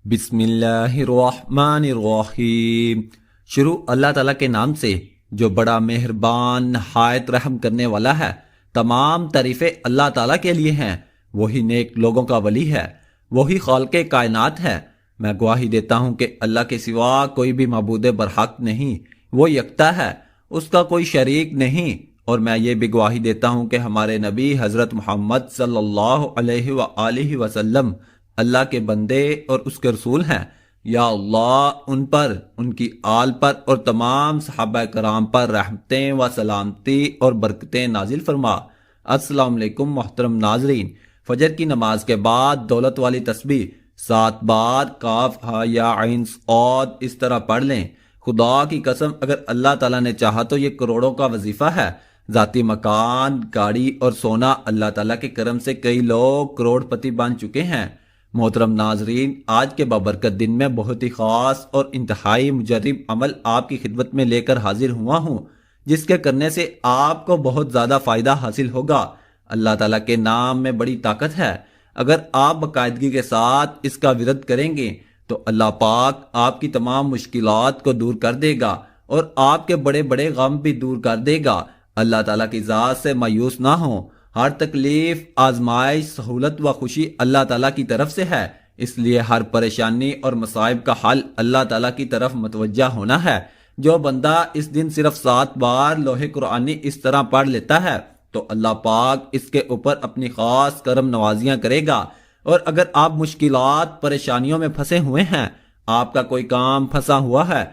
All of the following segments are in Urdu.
بسم اللہ الرحمن الرحیم۔ شروع اللہ تعالیٰ کے نام سے جو بڑا مہربان نہایت رحم کرنے والا ہے۔ تمام تعریفیں اللہ تعالیٰ کے لیے ہیں۔ وہی نیک لوگوں کا ولی ہے، وہی خالق کائنات ہے۔ میں گواہی دیتا ہوں کہ اللہ کے سوا کوئی بھی معبود برحق نہیں، وہ یکتا ہے، اس کا کوئی شریک نہیں۔ اور میں یہ بھی گواہی دیتا ہوں کہ ہمارے نبی حضرت محمد صلی اللہ علیہ وآلہ وسلم اللہ کے بندے اور اس کے رسول ہیں۔ یا اللہ ان پر، ان کی آل پر اور تمام صحابہ کرام پر رحمتیں و سلامتی اور برکتیں نازل فرما۔ السلام علیکم محترم ناظرین، فجر کی نماز کے بعد دولت والی تسبیح 7 بار کاف ہا یا عین صاد اس طرح پڑھ لیں۔ خدا کی قسم اگر اللہ تعالیٰ نے چاہا تو یہ کروڑوں کا وظیفہ ہے۔ ذاتی مکان، گاڑی اور سونا، اللہ تعالیٰ کے کرم سے کئی لوگ کروڑ پتی بن چکے ہیں۔ محترم ناظرین، آج کے بابرکت دن میں بہت ہی خاص اور انتہائی مجرب عمل آپ کی خدمت میں لے کر حاضر ہوا ہوں، جس کے کرنے سے آپ کو بہت زیادہ فائدہ حاصل ہوگا۔ اللہ تعالیٰ کے نام میں بڑی طاقت ہے۔ اگر آپ باقاعدگی کے ساتھ اس کا ورد کریں گے تو اللہ پاک آپ کی تمام مشکلات کو دور کر دے گا اور آپ کے بڑے بڑے غم بھی دور کر دے گا۔ اللہ تعالیٰ کی ذات سے مایوس نہ ہوں۔ ہر تکلیف، آزمائش، سہولت و خوشی اللہ تعالیٰ کی طرف سے ہے، اس لیے ہر پریشانی اور مصائب کا حل اللہ تعالیٰ کی طرف متوجہ ہونا ہے۔ جو بندہ اس دن صرف 7 بار لوح قرآنی اس طرح پڑھ لیتا ہے تو اللہ پاک اس کے اوپر اپنی خاص کرم نوازیاں کرے گا۔ اور اگر آپ مشکلات، پریشانیوں میں پھنسے ہوئے ہیں، آپ کا کوئی کام پھنسا ہوا ہے،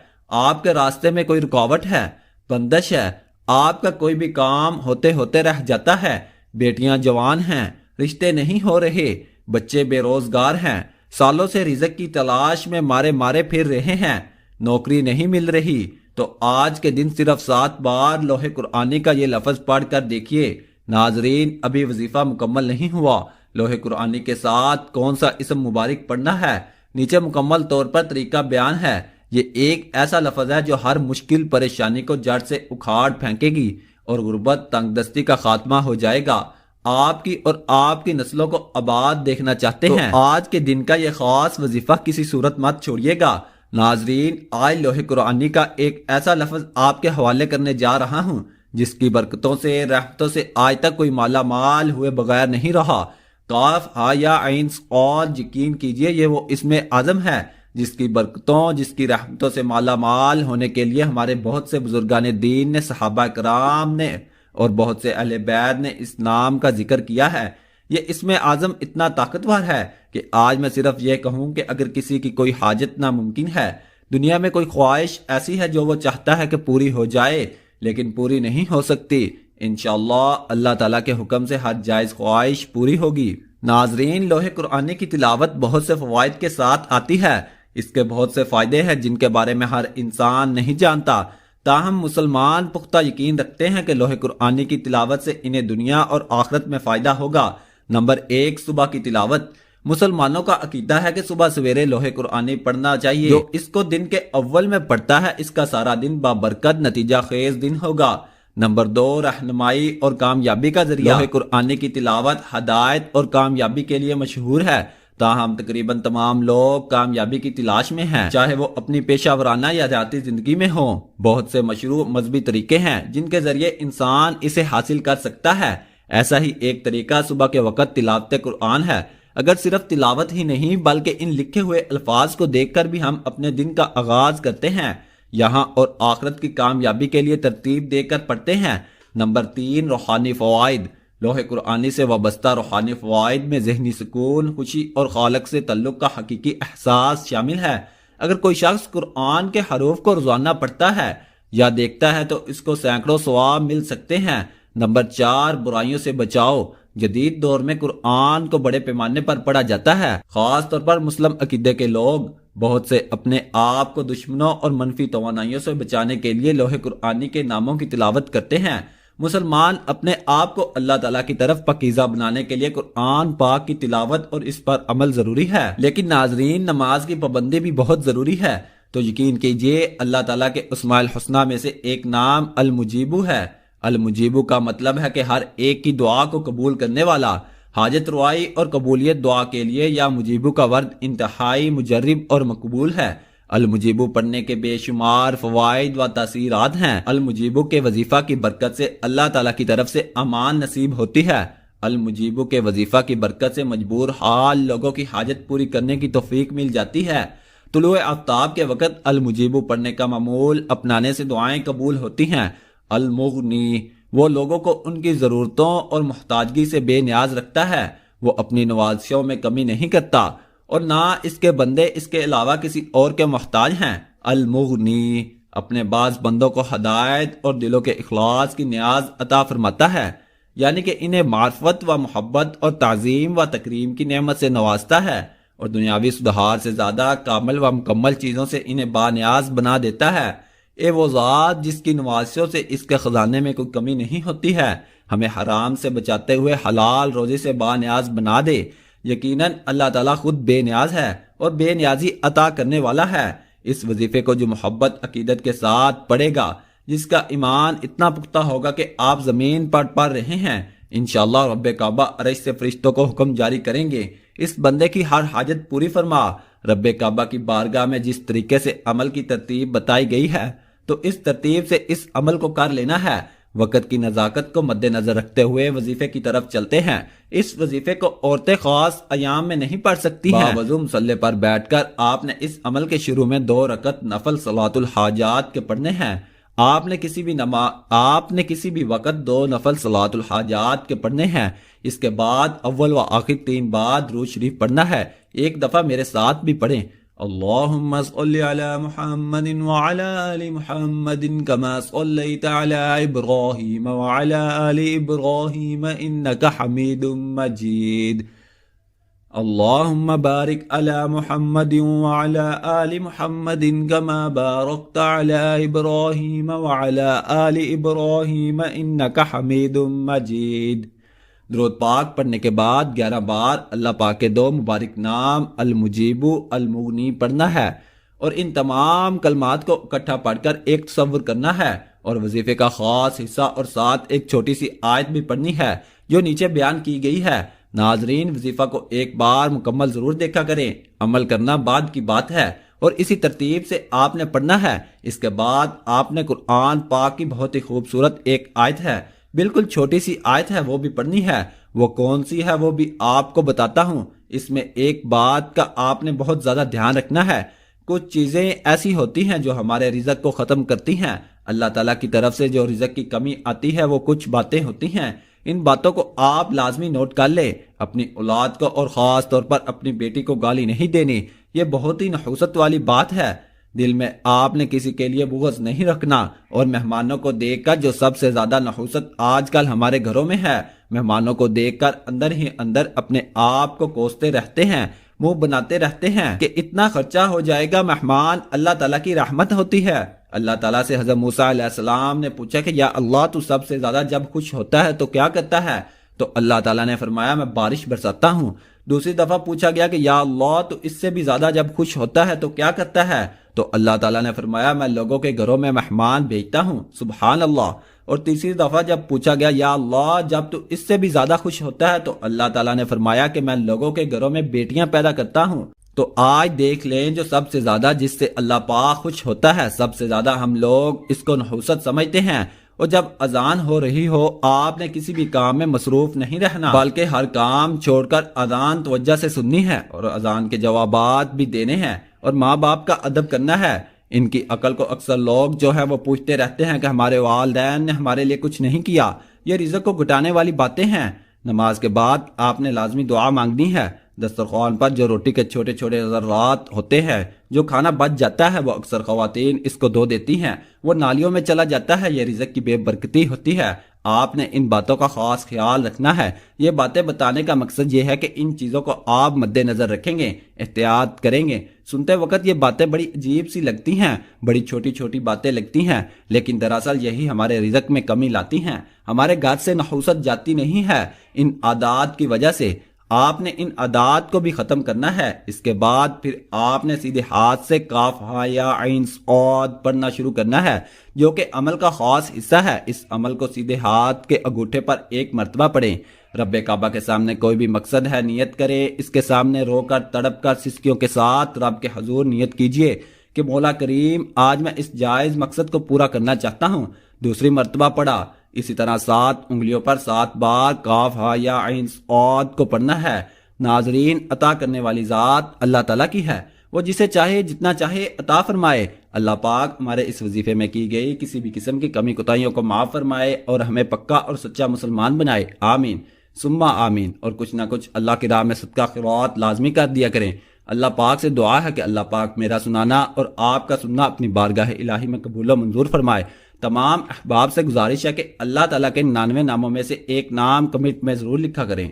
آپ کے راستے میں کوئی رکاوٹ ہے، بندش ہے، آپ کا کوئی بھی کام ہوتے ہوتے رہ جاتا ہے، بیٹیاں جوان ہیں، رشتے نہیں ہو رہے، بچے بے روزگار ہیں، سالوں سے رزق کی تلاش میں مارے پھر رہے ہیں، نوکری نہیں مل رہی، تو آج کے دن صرف 7 بار لوح قرآنی کا یہ لفظ پڑھ کر دیکھیے۔ ناظرین، ابھی وظیفہ مکمل نہیں ہوا۔ لوح قرآنی کے ساتھ کون سا اسم مبارک پڑھنا ہے، نیچے مکمل طور پر طریقہ بیان ہے۔ یہ ایک ایسا لفظ ہے جو ہر مشکل پریشانی کو جڑ سے اکھاڑ پھینکے گی اور غربت، تنگ دستی کا خاتمہ ہو جائے گا۔ آپ کی اور آپ کی نسلوں کو آباد دیکھنا چاہتے ہیں تو آج کے دن کا یہ خاص وظیفہ کسی صورت مت چھوڑیے گا۔ ناظرین، آج لوح قرآنی کا ایک ایسا لفظ آپ کے حوالے کرنے جا رہا ہوں جس کی برکتوں سے، رحمتوں سے آج تک کوئی مالا مال ہوئے بغیر نہیں رہا۔ کاف ہا یا عین صاد، یقین کیجئے یہ وہ اسم اعظم ہے جس کی برکتوں، جس کی رحمتوں سے مالا مال ہونے کے لیے ہمارے بہت سے بزرگان دین نے، صحابہ کرام نے اور بہت سے اہل بیت نے اس نام کا ذکر کیا ہے۔ یہ اسم اعظم اتنا طاقتور ہے کہ آج میں صرف یہ کہوں کہ اگر کسی کی کوئی حاجت ناممکن ہے، دنیا میں کوئی خواہش ایسی ہے جو وہ چاہتا ہے کہ پوری ہو جائے لیکن پوری نہیں ہو سکتی، انشاءاللہ اللہ تعالیٰ کے حکم سے ہر جائز خواہش پوری ہوگی۔ ناظرین، لوح قرآنی کی تلاوت بہت سے فوائد کے ساتھ آتی ہے۔ اس کے بہت سے فائدے ہیں جن کے بارے میں ہر انسان نہیں جانتا، تاہم مسلمان پختہ یقین رکھتے ہیں کہ لوح قرآنی کی تلاوت سے انہیں دنیا اور آخرت میں فائدہ ہوگا۔ نمبر 1، صبح کی تلاوت۔ مسلمانوں کا عقیدہ ہے کہ صبح سویرے لوح قرآنی پڑھنا چاہیے۔ جو اس کو دن کے اول میں پڑھتا ہے اس کا سارا دن بابرکت نتیجہ خیز دن ہوگا۔ نمبر 2، رہنمائی اور کامیابی کا ذریعہ۔ لوح قرآنی کی تلاوت ہدایت اور کامیابی کے لیے مشہور ہے، تاہم تقریباً تمام لوگ کامیابی کی تلاش میں ہیں، چاہے وہ اپنی پیشہ ورانہ یا ذاتی زندگی میں ہوں۔ بہت سے مشروع مذہبی طریقے ہیں جن کے ذریعے انسان اسے حاصل کر سکتا ہے۔ ایسا ہی ایک طریقہ صبح کے وقت تلاوت قرآن ہے۔ اگر صرف تلاوت ہی نہیں بلکہ ان لکھے ہوئے الفاظ کو دیکھ کر بھی ہم اپنے دن کا آغاز کرتے ہیں، یہاں اور آخرت کی کامیابی کے لیے ترتیب دے کر پڑھتے ہیں۔ نمبر 3، روحانی فوائد۔ لوح قرآنی سے وابستہ روحانی فوائد میں ذہنی سکون، خوشی اور خالق سے تعلق کا حقیقی احساس شامل ہے۔ اگر کوئی شخص قرآن کے حروف کو روزانہ پڑھتا ہے یا دیکھتا ہے تو اس کو سینکڑوں ثواب مل سکتے ہیں۔ نمبر 4، برائیوں سے بچاؤ۔ جدید دور میں قرآن کو بڑے پیمانے پر پڑھا جاتا ہے، خاص طور پر مسلم عقیدے کے لوگ۔ بہت سے اپنے آپ کو دشمنوں اور منفی توانائیوں سے بچانے کے لیے لوح قرآنی کے ناموں کی تلاوت کرتے ہیں۔ مسلمان اپنے آپ کو اللہ تعالیٰ کی طرف پاکیزہ بنانے کے لیے قرآن پاک کی تلاوت اور اس پر عمل ضروری ہے۔ لیکن ناظرین، نماز کی پابندی بھی بہت ضروری ہے۔ تو یقین کیجئے اللہ تعالیٰ کے اسماء الحسنہ میں سے ایک نام المجیبو ہے۔ المجیبو کا مطلب ہے کہ ہر ایک کی دعا کو قبول کرنے والا۔ حاجت روائی اور قبولیت دعا کے لیے یا مجیبو کا ورد انتہائی مجرب اور مقبول ہے۔ المجیبو پڑھنے کے بے شمار فوائد و تاثیرات ہیں۔ المجیبو کے وظیفہ کی برکت سے اللہ تعالیٰ کی طرف سے امان نصیب ہوتی ہے۔ المجیبو کے وظیفہ کی برکت سے مجبور حال لوگوں کی حاجت پوری کرنے کی توفیق مل جاتی ہے۔ طلوع آفتاب کے وقت المجیبو پڑھنے کا معمول اپنانے سے دعائیں قبول ہوتی ہیں۔ المغنی وہ لوگوں کو ان کی ضرورتوں اور محتاجگی سے بے نیاز رکھتا ہے، وہ اپنی نوازشوں میں کمی نہیں کرتا اور نہ اس کے بندے اس کے علاوہ کسی اور کے محتاج ہیں۔ المغنی اپنے بعض بندوں کو ہدایت اور دلوں کے اخلاص کی نیاز عطا فرماتا ہے، یعنی کہ انہیں معرفت و محبت اور تعظیم و تکریم کی نعمت سے نوازتا ہے اور دنیاوی سدھار سے زیادہ کامل و مکمل چیزوں سے انہیں بانیاز بنا دیتا ہے۔ اے وہ ذات جس کی نوازشوں سے اس کے خزانے میں کوئی کمی نہیں ہوتی ہے، ہمیں حرام سے بچاتے ہوئے حلال روزی سے بانیاز بنا دے۔ یقیناً اللہ تعالیٰ خود بے نیاز ہے اور بے نیازی عطا کرنے والا ہے۔ اس وظیفے کو جو محبت عقیدت کے ساتھ پڑھے گا، جس کا ایمان اتنا پختہ ہوگا کہ آپ زمین پر پڑھ رہے ہیں، انشاءاللہ رب کعبہ عرش سے فرشتوں کو حکم جاری کریں گے، اس بندے کی ہر حاجت پوری فرما۔ رب کعبہ کی بارگاہ میں جس طریقے سے عمل کی ترتیب بتائی گئی ہے تو اس ترتیب سے اس عمل کو کر لینا ہے۔ وقت کی نزاکت کو مد نظر رکھتے ہوئے وظیفے کی طرف چلتے ہیں۔ اس وظیفے کو عورتیں خاص ایام میں نہیں پڑھ سکتی ہیں۔ باوضو مصلی پر بیٹھ کر آپ نے اس عمل کے شروع میں 2 رکعت نفل صلاۃ الحاجات کے پڑھنے ہیں۔ آپ نے کسی بھی وقت 2 نفل صلاۃ الحاجات کے پڑھنے ہیں۔ اس کے بعد اول و آخر 3 بار درود شریف پڑھنا ہے۔ ایک دفعہ میرے ساتھ بھی پڑھیں۔ اللهم صل على محمد وعلى آل محمد كما صليت على إبراهيم وعلى آل إبراهيم إنك حميد مجيد اللهم بارك على محمد وعلى آل محمد كما باركت على إبراهيم وعلى آل إبراهيم إنك حميد مجيد۔ درود پاک پڑھنے کے بعد 11 بار اللہ پاک کے 2 مبارک نام المجیب المغنی پڑھنا ہے اور ان تمام کلمات کو اکٹھا پڑھ کر ایک تصور کرنا ہے اور وظیفے کا خاص حصہ اور ساتھ ایک چھوٹی سی آیت بھی پڑھنی ہے جو نیچے بیان کی گئی ہے۔ ناظرین وظیفہ کو ایک بار مکمل ضرور دیکھا کریں، عمل کرنا بعد کی بات ہے اور اسی ترتیب سے آپ نے پڑھنا ہے۔ اس کے بعد آپ نے قرآن پاک کی بہت ہی خوبصورت ایک آیت ہے، بالکل چھوٹی سی آیت ہے، وہ بھی پڑھنی ہے۔ وہ کون سی ہے وہ بھی آپ کو بتاتا ہوں۔ اس میں ایک بات کا آپ نے بہت زیادہ دھیان رکھنا ہے، کچھ چیزیں ایسی ہوتی ہیں جو ہمارے رزق کو ختم کرتی ہیں۔ اللہ تعالیٰ کی طرف سے جو رزق کی کمی آتی ہے وہ کچھ باتیں ہوتی ہیں، ان باتوں کو آپ لازمی نوٹ کر لیں۔ اپنی اولاد کو اور خاص طور پر اپنی بیٹی کو گالی نہیں دینی، یہ بہت ہی نحوست والی بات ہے۔ دل میں آپ نے کسی کے لیے بغض نہیں رکھنا اور مہمانوں کو دیکھ کر جو سب سے زیادہ نحوست آج کل ہمارے گھروں میں ہے، مہمانوں کو دیکھ کر اندر ہی اندر اپنے آپ کو کوستے رہتے ہیں، منہ بناتے رہتے ہیں کہ اتنا خرچہ ہو جائے گا۔ مہمان اللہ تعالیٰ کی رحمت ہوتی ہے۔ اللہ تعالیٰ سے حضرت موسیٰ علیہ السلام نے پوچھا کہ یا اللہ تو سب سے زیادہ جب خوش ہوتا ہے تو کیا کرتا ہے؟ تو اللہ تعالیٰ نے فرمایا میں بارش برساتا ہوں۔ دوسری دفعہ پوچھا گیا کہ یا اللہ تو اس سے بھی زیادہ جب خوش ہوتا ہے تو کیا کرتا ہے؟ تو اللہ تعالیٰ نے فرمایا میں لوگوں کے گھروں میں مہمان بھیجتا ہوں۔ سبحان اللہ۔ اور تیسری دفعہ جب پوچھا گیا یا اللہ جب تو اس سے بھی زیادہ خوش ہوتا ہے تو اللہ تعالیٰ نے فرمایا کہ میں لوگوں کے گھروں میں بیٹیاں پیدا کرتا ہوں۔ تو آج دیکھ لیں جو سب سے زیادہ جس سے اللہ پاک خوش ہوتا ہے، سب سے زیادہ ہم لوگ اس کو نحوست سمجھتے ہیں۔ اور جب اذان ہو رہی ہو آپ نے کسی بھی کام میں مصروف نہیں رہنا، بلکہ ہر کام چھوڑ کر اذان توجہ سے سننی ہے اور اذان کے جوابات بھی دینے ہیں اور ماں باپ کا ادب کرنا ہے۔ ان کی عقل کو اکثر لوگ جو ہے وہ پوچھتے رہتے ہیں کہ ہمارے والدین نے ہمارے لیے کچھ نہیں کیا، یہ رزق کو گھٹانے والی باتیں ہیں۔ نماز کے بعد آپ نے لازمی دعا مانگنی ہے۔ دسترخوان پر جو روٹی کے چھوٹے چھوٹے ذرات ہوتے ہیں، جو کھانا بچ جاتا ہے وہ اکثر خواتین اس کو دھو دیتی ہیں، وہ نالیوں میں چلا جاتا ہے، یہ رزق کی بے برکتی ہوتی ہے۔ آپ نے ان باتوں کا خاص خیال رکھنا ہے۔ یہ باتیں بتانے کا مقصد یہ ہے کہ ان چیزوں کو آپ مد نظر رکھیں گے، احتیاط کریں گے۔ سنتے وقت یہ باتیں بڑی عجیب سی لگتی ہیں، بڑی چھوٹی چھوٹی باتیں لگتی ہیں، لیکن دراصل یہی ہمارے رزق میں کمی لاتی ہیں۔ ہمارے گھر سے نحوست جاتی نہیں ہے ان عادات کی وجہ سے۔ آپ نے ان عادات کو بھی ختم کرنا ہے۔ اس کے بعد پھر آپ نے سیدھے ہاتھ سے کاف ہا یا عین صاد پڑھنا شروع کرنا ہے، جو کہ عمل کا خاص حصہ ہے۔ اس عمل کو سیدھے ہاتھ کے انگوٹھے پر ایک مرتبہ پڑھیں۔ رب کعبہ کے سامنے کوئی بھی مقصد ہے نیت کرے، اس کے سامنے رو کر تڑپ کر سسکیوں کے ساتھ رب کے حضور نیت کیجئے کہ مولا کریم آج میں اس جائز مقصد کو پورا کرنا چاہتا ہوں۔ دوسری مرتبہ پڑھا، اسی طرح 7 انگلیوں پر 7 بار کاف ہا یا عین صاد کو پڑھنا ہے۔ ناظرین، عطا کرنے والی ذات اللہ تعالیٰ کی ہے، وہ جسے چاہے جتنا چاہے عطا فرمائے۔ اللہ پاک ہمارے اس وظیفے میں کی گئی کسی بھی قسم کی کمی کوتاہیوں کو معاف فرمائے اور ہمیں پکا اور سچا مسلمان بنائے، آمین ثم آمین۔ اور کچھ نہ کچھ اللہ کی راہ میں صدقہ خیرات لازمی کر دیا کریں۔ اللہ پاک سے دعا ہے کہ اللہ پاک میرا سنانا اور آپ کا سننا اپنی بارگاہ الہی میں قبول و منظور فرمائے۔ تمام احباب سے گزارش ہے کہ اللہ تعالیٰ کے 99 ناموں میں سے ایک نام کمنٹ میں ضرور لکھا کریں۔